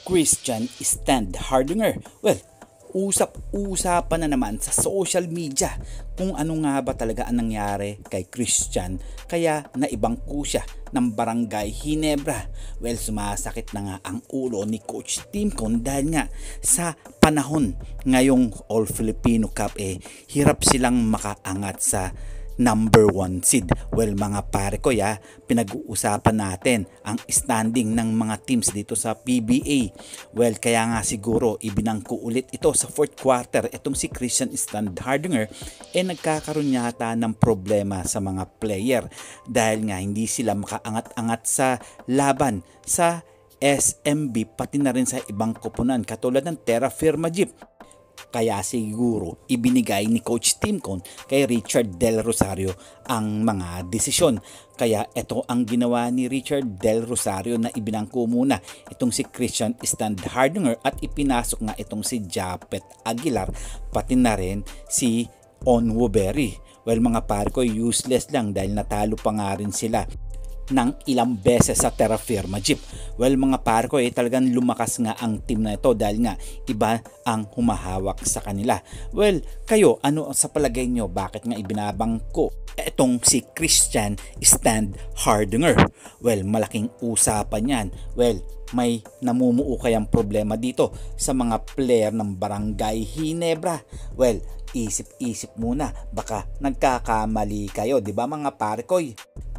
Christian Standhardinger. Well, usap-usapan na naman sa social media kung ano nga ba talaga ang nangyari kay Christian kaya naibangko siya ng Barangay Ginebra. Well, sumasakit na nga ang ulo ni Coach Tim Con dahil nga sa panahon ngayong All Filipino Cup hirap silang makaangat sa number 1 seed. Well, mga pare ko pinag-uusapan natin ang standing ng mga teams dito sa PBA. Well, kaya nga siguro ibinangko ulit ito sa 4th quarter. Itong si Christian Standhardinger nagkakaroon yata ng problema sa mga player dahil nga hindi sila makaangat-angat sa laban sa SMB pati na rin sa ibang koponan katulad ng Terra Firma Jeep. Kaya siguro ibinigay ni Coach Tim Con kay Richard Del Rosario ang mga desisyon. Kaya ito ang ginawa ni Richard Del Rosario na ibinangko muna itong si Christian Standhardinger at ipinasok nga itong si Japet Aguilar pati na rin si Onwoberry. Well, mga pare ko, useless lang dahil natalo pa nga rin sila ng ilang beses sa Terra Firma Jeep. Well, mga pare ko, talagang lumakas nga ang team na ito dahil nga iba ang humahawak sa kanila. Well, kayo, ano sa palagay nyo? Bakit nga ibinabangko itong si Christian Standhardinger? Well, malaking usapan yan. Well, may namumuo kayang problema dito sa mga player ng Barangay Ginebra. Well, isip-isip muna, baka nagkakamali kayo, di ba mga pare ko?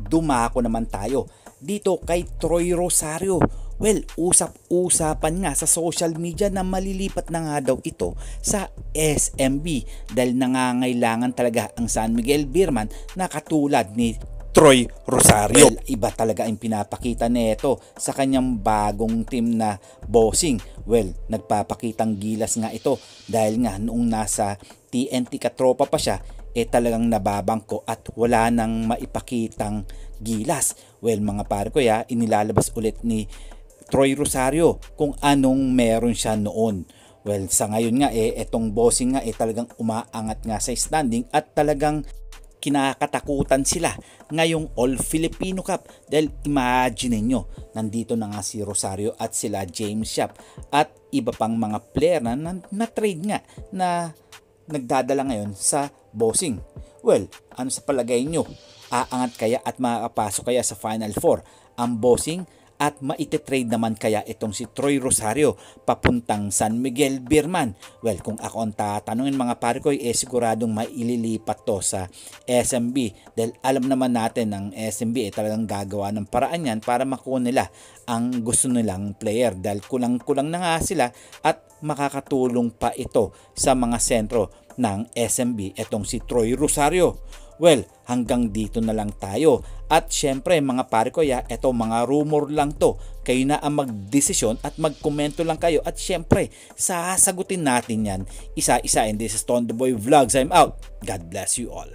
Dumako naman tayo dito kay Troy Rosario. Well, usap-usapan nga sa social media na malilipat na nga daw ito sa SMB dahil nangangailangan talaga ang San Miguel Beerman na katulad ni Troy Rosario. Well, iba talaga ang pinapakita nito sa kanyang bagong team na Bossing. Well, nagpapakitang gilas nga ito dahil nga noong nasa TNT Katropa pa siya talagang nababangko at wala nang maipakitang gilas. Well, mga pare ko inilalabas ulit ni Troy Rosario kung anong meron siya noon. Well, sa ngayon nga etong Bossing nga talagang umaangat nga sa standing at talagang kinakatakutan sila ngayong All Filipino Cup dahil imagine nyo, nandito na nga si Rosario at sila James Yap at iba pang mga player na trade nga na nagdadala ngayon sa Bossing. Well, ano sa palagay nyo? Aangat kaya at makakapasok kaya sa Final Four ang Bossing at maititrade naman kaya itong si Troy Rosario papuntang San Miguel Beerman? Well, kung ako ang tatanungin mga pare ko, siguradong maililipat to sa SMB dahil alam naman natin ng SMB talagang gagawa ng paraan yan para makuha nila ang gusto nilang player dahil kulang-kulang na nga sila at makakatulong pa ito sa mga sentro ng SMB etong si Troy Rosario. Well, hanggang dito na lang tayo. At syempre mga pare ko eto mga rumor lang to. Kayo na ang magdesisyon at magkomento lang kayo. At syempre, sasagutin natin yan isa-isa. And this is Ton The Boy Vlogs. I'm out. God bless you all.